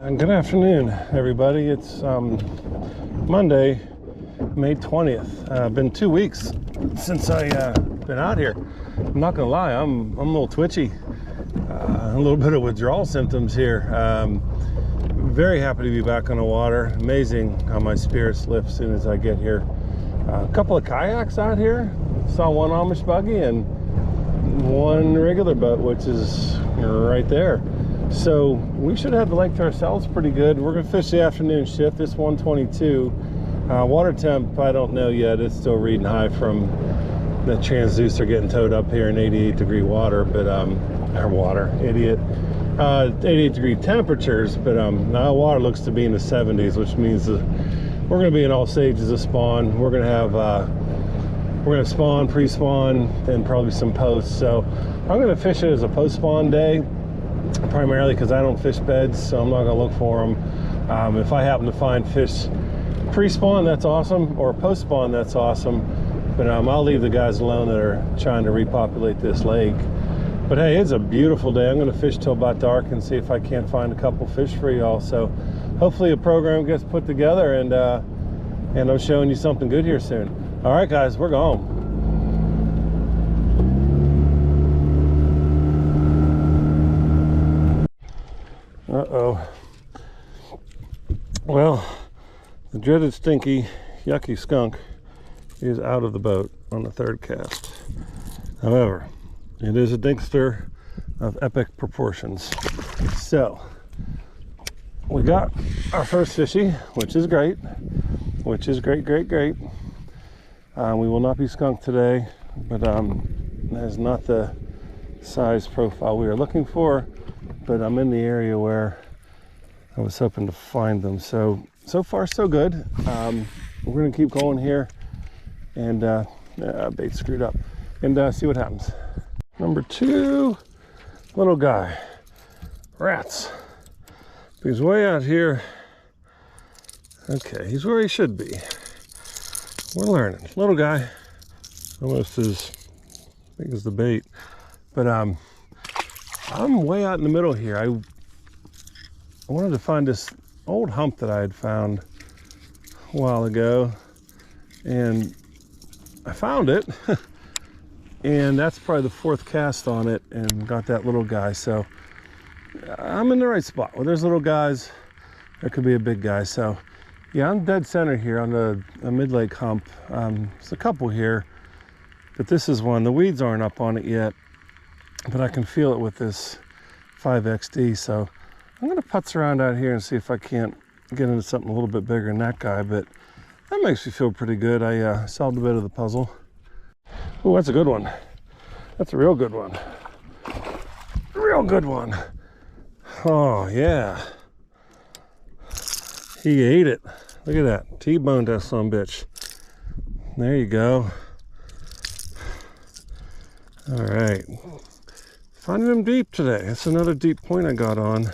Good afternoon, everybody. It's Monday, May 20th. Been 2 weeks since I been out here. I'm not gonna lie, I'm a little twitchy, a little bit of withdrawal symptoms here. Very happy to be back on the water. Amazing how my spirits lift as soon as I get here. A couple of kayaks out here. Saw one Amish buggy and one regular boat, which is right there. So we should have the lake to ourselves pretty good. We're gonna fish the afternoon shift. This 122. Water temp, I don't know yet. It's still reading high from the transducer getting towed up here in 88 degree water, but our water, idiot. 88 degree temperatures, but now water looks to be in the 70s, which means we're gonna be in all stages of spawn. We're gonna spawn, pre-spawn, and probably some posts. So I'm gonna fish it as a post-spawn day, primarily because I don't fish beds, so I'm not gonna look for them. If I happen to find fish pre-spawn, that's awesome, or post-spawn, that's awesome. But I'll leave the guys alone that are trying to repopulate this lake. But hey, it's a beautiful day. I'm gonna fish till about dark and see if I can't find a couple fish for y'all. So hopefully a program gets put together, and I'm showing you something good here soon. All right, guys, we're going. Uh-oh. Well, the dreaded stinky, yucky skunk is out of the boat on the third cast. However, it is a dinkster of epic proportions. So, we got our first fishy, which is great. Great. We will not be skunked today, but that is not the size profile we are looking for. But I'm in the area where I was hoping to find them. So far so good. We're gonna keep going here, and bait screwed up, and see what happens. Number 2, little guy, rats. He's way out here. Okay, he's where he should be. We're learning. Little guy, almost as big as the bait, but I'm way out in the middle here. I wanted to find this old hump that I had found a while ago, and I found it. And that's probably the 4th cast on it, and got that little guy. So I'm in the right spot. Where there's little guys, there could be a big guy. So yeah, I'm dead center here on a mid-lake hump. There's a couple here, but this is one. The weeds aren't up on it yet, but I can feel it with this 5XD. So I'm gonna putz around out here and see if I can't get into something a little bit bigger than that guy, but that makes me feel pretty good. I solved a bit of the puzzle. Oh, that's a good one. That's a real good one. Real good one. Oh, yeah. He ate it. Look at that. T-boned that son of a bitch. There you go. All right. Finding them deep today. That's another deep point I got on.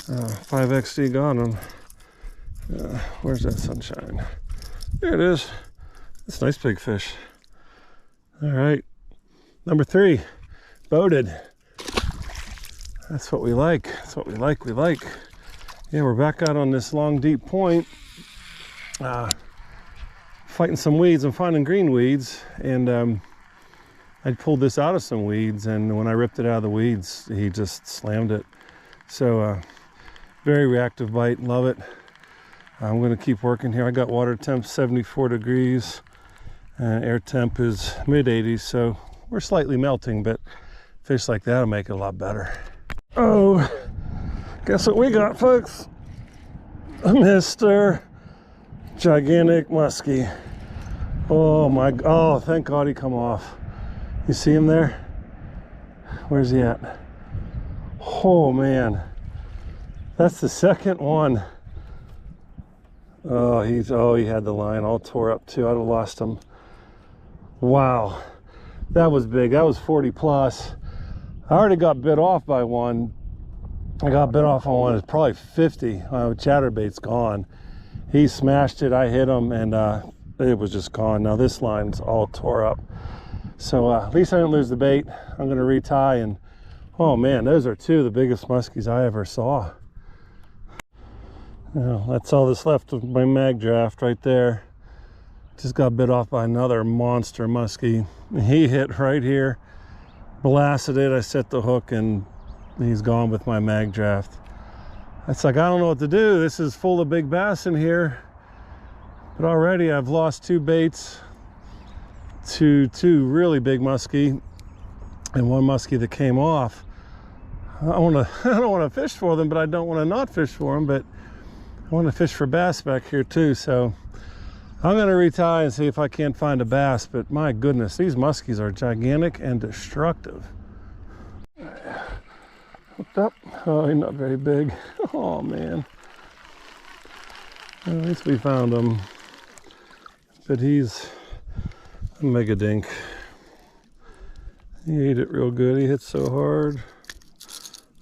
5XD got him. Where's that sunshine? There it is. That's a nice big fish. All right. Number 3, boated. That's what we like. That's what we like. Yeah, we're back out on this long, deep point. Fighting some weeds. I'm finding green weeds, and I pulled this out of some weeds, and when I ripped it out of the weeds, he just slammed it. So very reactive bite. Love it. I'm going to keep working here. I got water temp 74 degrees, and air temp is mid-80s, so we're slightly melting, but fish like that will make it a lot better. Oh, guess what we got, folks? Mr. Gigantic Muskie. Oh my, oh, thank God he come off. You see him there? Where's he at? Oh man, that's the second one. Oh, he had the line all tore up too. I'd have lost him. Wow, that was big. That was 40 plus. I already got bit off by one. I got bit off on one. It's probably 50. Chatterbait's gone. He smashed it. I hit him, and it was just gone. Now this line's all tore up. So at least I didn't lose the bait. I'm going to retie, and oh man, those are 2 of the biggest muskies I ever saw. Well, that's all that's left of my mag draft right there. Just got bit off by another monster muskie. He hit right here, blasted it. I set the hook and he's gone with my mag draft. It's like, I don't know what to do. This is full of big bass in here, but already I've lost 2 baits to 2 really big muskie and 1 muskie that came off. I don't want to fish for them, but I don't want to not fish for them, but I want to fish for bass back here too. So I'm going to retie and see if I can't find a bass, but my goodness, these muskies are gigantic and destructive. Hooked up. Oh, he's not very big. Oh man. Well, at least we found him, but he's a mega dink. He ate it real good. He hit so hard.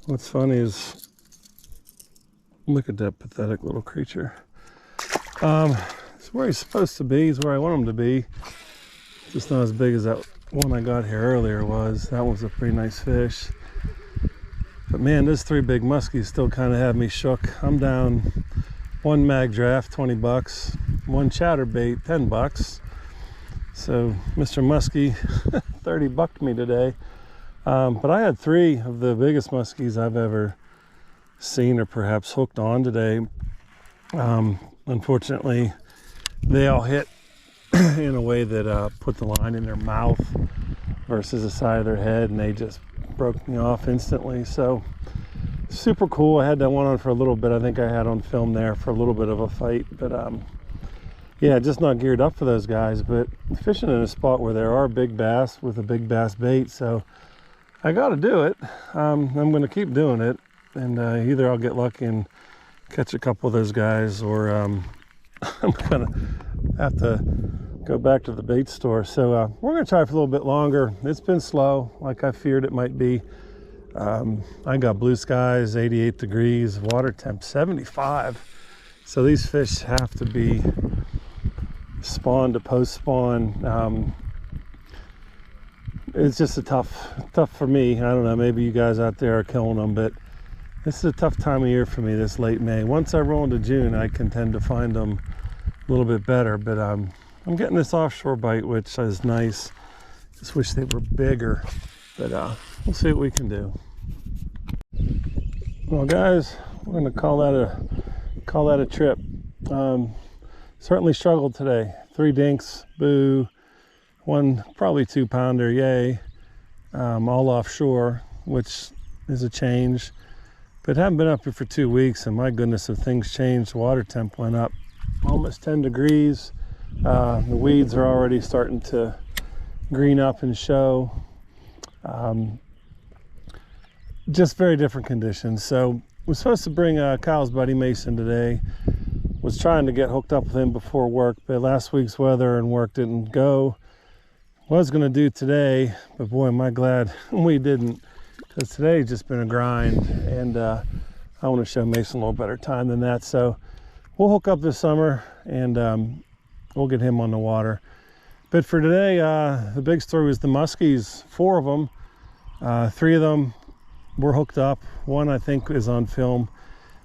What's funny is, look at that pathetic little creature. It's where he's supposed to be. He's where I want him to be. Just not as big as that one I got here earlier was. That was a pretty nice fish. But man, those 3 big muskies still kind of have me shook. I'm down 1 mag draft, 20 bucks. 1 chatterbait, 10 bucks. So Mr. Muskie 30 bucked me today. But I had 3 of the biggest muskies I've ever seen or perhaps hooked on today. Unfortunately, they all hit in a way that put the line in their mouth versus the side of their head, and they just broke me off instantly. So super cool. I had that one on for a little bit. I think I had on film there for a little bit of a fight, but yeah, just not geared up for those guys. But fishing in a spot where there are big bass with a big bass bait, so I got to do it. I'm going to keep doing it, and either I'll get lucky and catch a couple of those guys, or I'm going to have to go back to the bait store. So we're going to try for a little bit longer. It's been slow, like I feared it might be. I got blue skies, 88 degrees, water temp 75. So these fish have to be spawn to post spawn. It's just a tough for me. I don't know, maybe you guys out there are killing them, but this is a tough time of year for me, this late May. Once I roll into June, I can tend to find them a little bit better, but I'm getting this offshore bite, which is nice. Just wish they were bigger, but we'll see what we can do. Well, guys, we're gonna call that a trip. Certainly struggled today. 3 dinks, boo. 1 probably 2-pounder, yay. All offshore, which is a change. But haven't been up here for 2 weeks, and my goodness, if things changed, the water temp went up almost 10 degrees. The weeds are already starting to green up and show. Just very different conditions. So we're supposed to bring Kyle's buddy Mason today. Was trying to get hooked up with him before work, but last week's weather and work didn't go. Was going to do today, but boy, am I glad we didn't, because today's just been a grind, and I want to show Mason a little better time than that. So we'll hook up this summer, and we'll get him on the water. But for today, the big story was the muskies. 4 of them, 3 of them were hooked up. 1 I think is on film.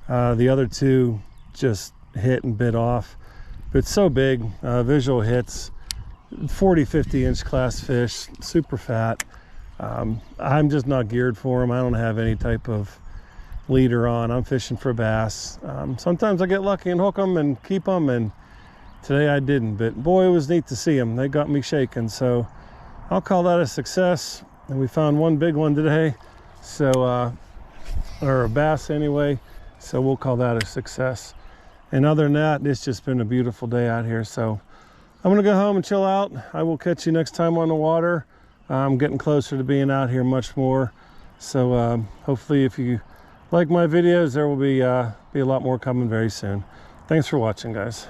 The other 2 just hit and bit off, but so big, visual hits, 40-50 inch class fish, super fat. I'm just not geared for them. I don't have any type of leader on. I'm fishing for bass. Sometimes I get lucky and hook them and keep them, and today I didn't, but boy, it was neat to see them. They got me shaking, so I'll call that a success. And we found 1 big one today, so or a bass anyway, so we'll call that a success. And other than that, it's just been a beautiful day out here. So I'm gonna go home and chill out. I will catch you next time on the water. I'm getting closer to being out here much more. So hopefully if you like my videos, there will be a lot more coming very soon. Thanks for watching, guys.